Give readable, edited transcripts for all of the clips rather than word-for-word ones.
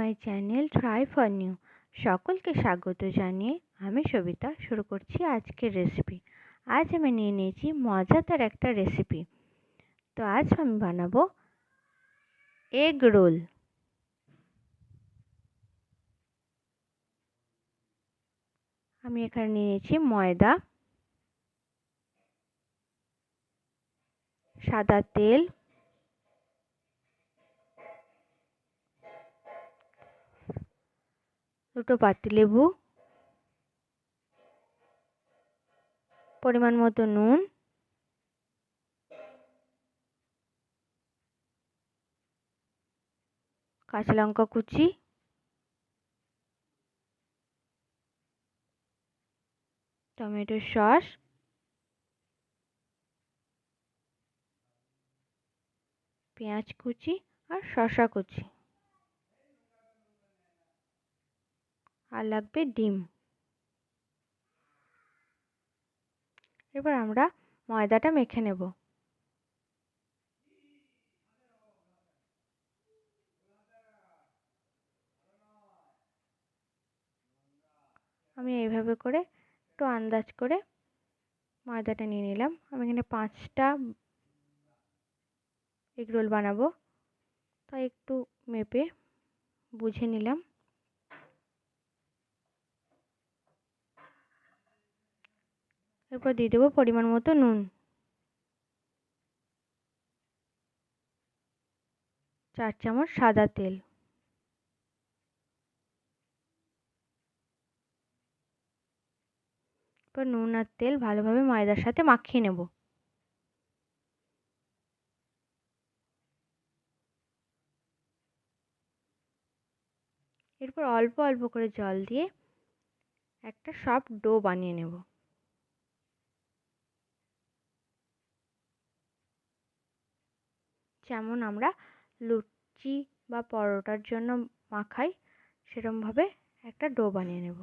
My channel try for new. সকলকে স্বাগত জানিয়ে আমি সবিতা শুরু করছি আজকের রেসিপি। আজ আমি নিয়ে নিয়েছি মজাদার একটা রেসিপি। তো আজ আমি বানাবো এগ রোল। আমি এখানে নিয়ে নিয়েছি ময়দা, সাদা তেল, দুটো পাতিলেবু, পরিমাণ মতো নুন, কাঁচা লঙ্কা কুচি, টমেটো সস, পেঁয়াজ কুচি আর শসা কুচি, আর লাগবে ডিম। এবার আমরা ময়দাটা মেখে নেব। আমি এইভাবে করে একটু আন্দাজ করে ময়দাটা নিয়ে নিলাম। আমি এখানে 5টা এগ রোল বানাবো, তাই একটু মেপে বুঝে নিলাম। এরপর দিয়ে দেবো পরিমাণ মতো নুন, 4 চামচ সাদা তেল, এরপর নুন আর তেল ভালোভাবে ময়দার সাথে মাখিয়ে নেব। এরপর অল্প অল্প করে জল দিয়ে একটা সফট ডো বানিয়ে নেব। যেমন আমরা লুচি বা পরোটার জন্য মাখাই, সেরকমভাবে একটা ডো বানিয়ে নেব।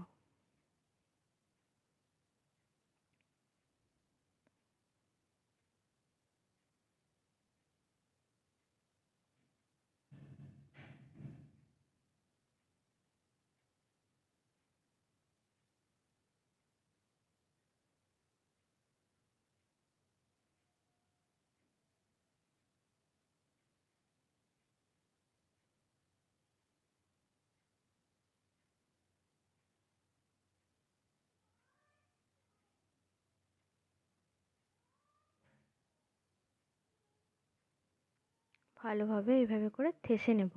ভালোভাবে এইভাবে করে থেসে নেব।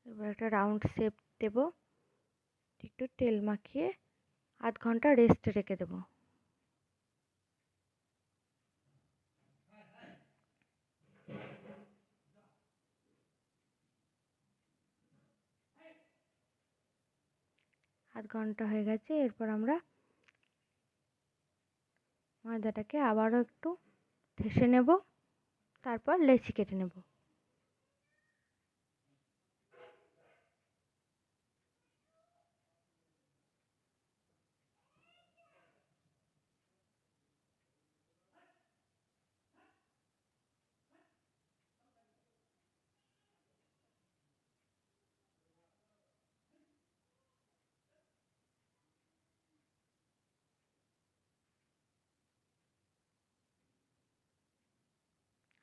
এবার একটা রাউন্ড শেপ দেব, একটু তেল মাখিয়ে আধ ঘন্টা রেস্টে রেখে দেবো। আধ ঘন্টা হয়ে গেছে। এরপর আমরা ময়দাটাকে আবারও একটু ঠেসে নেব, তারপর লেচি কেটে নেব।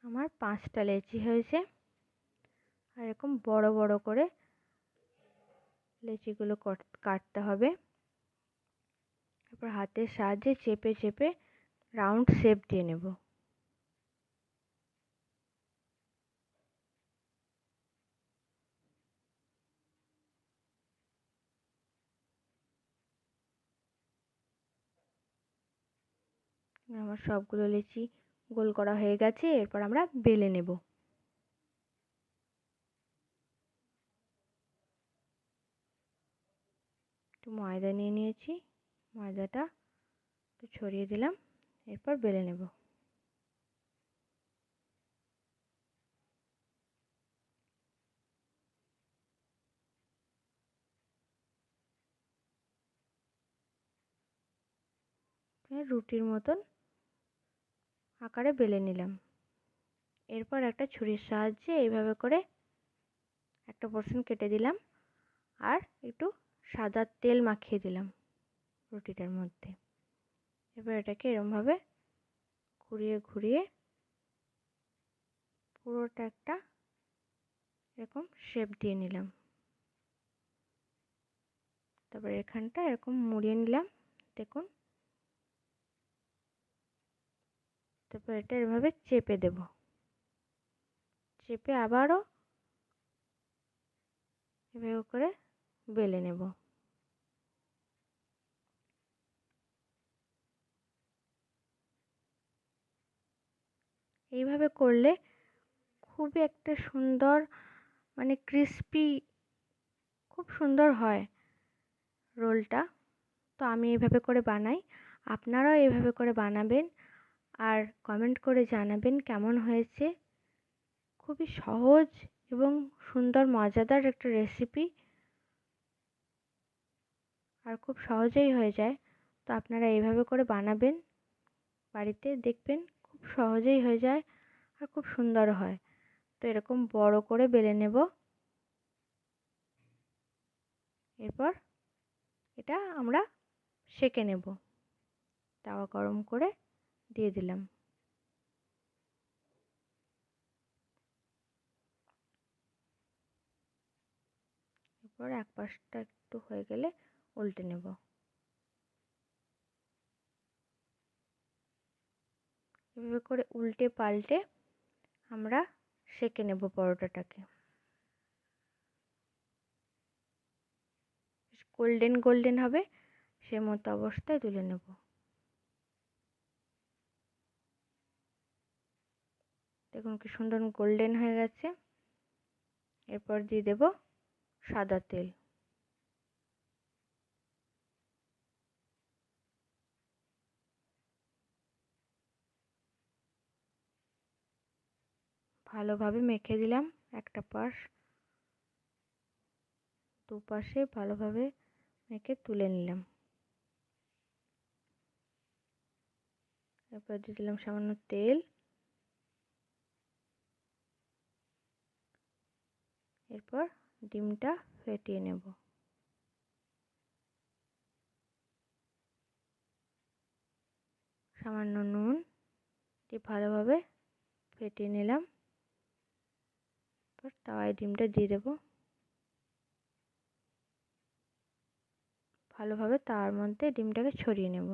আমার 5টা লেচি হয়েছে। আর এরকম বড় বড় করে লেচিগুলো কাটতে হবে। এরপর হাতের সাহায্যে চেপে চেপে রাউন্ড শেপ দিয়ে নেব। আমার সবগুলো লেচি গোল করা হয়ে গেছে। এরপর আমরা বেলে নেব। একটু ময়দা নিয়ে নিয়েছি, ময়দাটা একটু ছড়িয়ে দিলাম, এরপর বেলে নেব। রুটির মতন আকারে বেলে নিলাম। এরপর একটা ছুরির সাহায্যে এইভাবে করে একটা পোর্শন কেটে দিলাম আর একটু সাদা তেল মাখিয়ে দিলাম রুটিটার মধ্যে। এবার এটাকে এরমভাবে ঘুরিয়ে ঘুরিয়ে পুরোটা একটা এরকম শেপ দিয়ে নিলাম। তারপর এখানটা এরকম মুড়িয়ে নিলাম, দেখুন। তারপর এটা এভাবে চেপে দেব, চেপে আবারও এভাবে করে বেলে নেব। এইভাবে করলে খুবই একটা সুন্দর ক্রিস্পি খুব সুন্দর হয় রোলটা। তো আমি এইভাবে করে বানাই, আপনারাও এইভাবে করে বানাবেন আর কমেন্ট করে জানাবেন কেমন হয়েছে। খুবই সহজ এবং সুন্দর মজাদার একটা রেসিপি আর খুব সহজেই হয়ে যায়। তো আপনারা এইভাবে করে বানাবেন বাড়িতে, দেখবেন খুব সহজেই হয়ে যায় আর খুব সুন্দর হয়। তো এরকম বড় করে বেলে নেব। এরপর এটা আমরা সেঁকে নেব। তাওয়া গরম করে দিয়ে দিলাম। এরপর এক পাশটা একটু হয়ে গেলে উল্টে নেব। এভাবে করে উল্টে পাল্টে আমরা সেঁকে নেব পরোটাটাকে। গোল্ডেন গোল্ডেন হবে সে মতো অবস্থায় তুলে নেব। দেখুন কি সুন্দর গোল্ডেন হয়ে গেছে। এরপর দিয়ে দেব সাদা তেল। ভালোভাবে মেখে দিলাম, একটা পাশ দুপাশে ভালোভাবে মেখে তুলে নিলাম। এরপর দিয়ে দিলাম সামান্য তেল। এরপর ডিমটা ফেটিয়ে নেব। সামান্য নুন দিয়ে ভালোভাবে ফেটিয়ে নিলাম। এরপর তাওয়ায় ডিমটা দিয়ে দেব। ভালোভাবে তাওয়ার মধ্যে ডিমটাকে ছড়িয়ে নেব।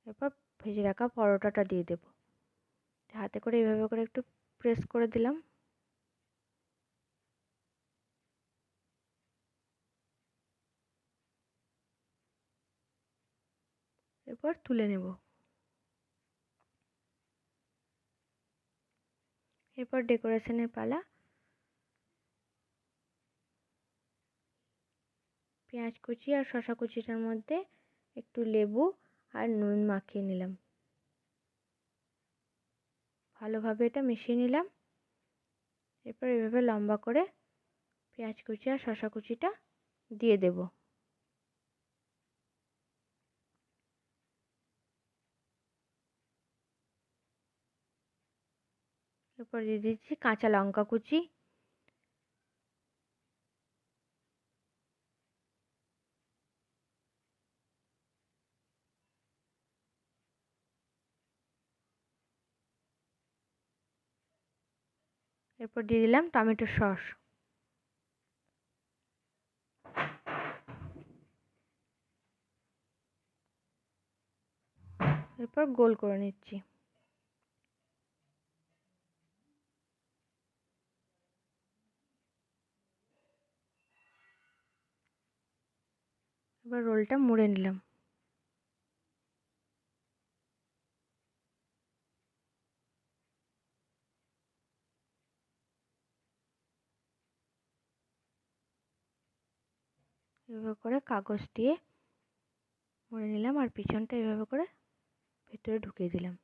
এরপর ভেজে রাখা পরোটাটা দিয়ে দেব। হাতে করে এইভাবে করে একটু প্রেস করে দিলাম। এরপর তুলে নেব। এরপর ডেকোরেশনের পালা। পেঁয়াজ কুচি আর শসা কুচিটার মধ্যে একটু লেবু আর নুন মাখিয়ে নিলাম। ভালোভাবে এটা মিশিয়ে নিলাম। এরপর এভাবে লম্বা করে পেঁয়াজ কুচি আর শসা কুচিটা দিয়ে দেব। এরপর দিয়ে দিচ্ছি কাঁচা লঙ্কা কুচি। এরপর দিয়ে দিলাম টমেটো সস। এরপর গোল করে নিচ্ছি। এবার রোলটা মুড়ে নিলাম। এভাবে করে কাগজ দিয়ে মুড়ে নিলাম আর পিছনটা এভাবে করে ভেতরে ঢুকিয়ে দিলাম।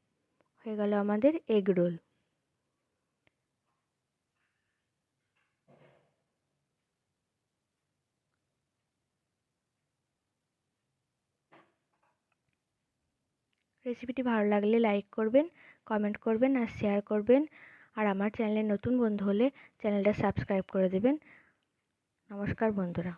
হয়ে গেল আমাদের এগ রোল। রেসিপিটি ভালো লাগলে লাইক করবেন, কমেন্ট করবেন আর শেয়ার করবেন। আর আমার চ্যানেলে নতুন বন্ধু হলে চ্যানেলটা সাবস্ক্রাইব করে দেবেন। নমস্কার বন্ধুরা।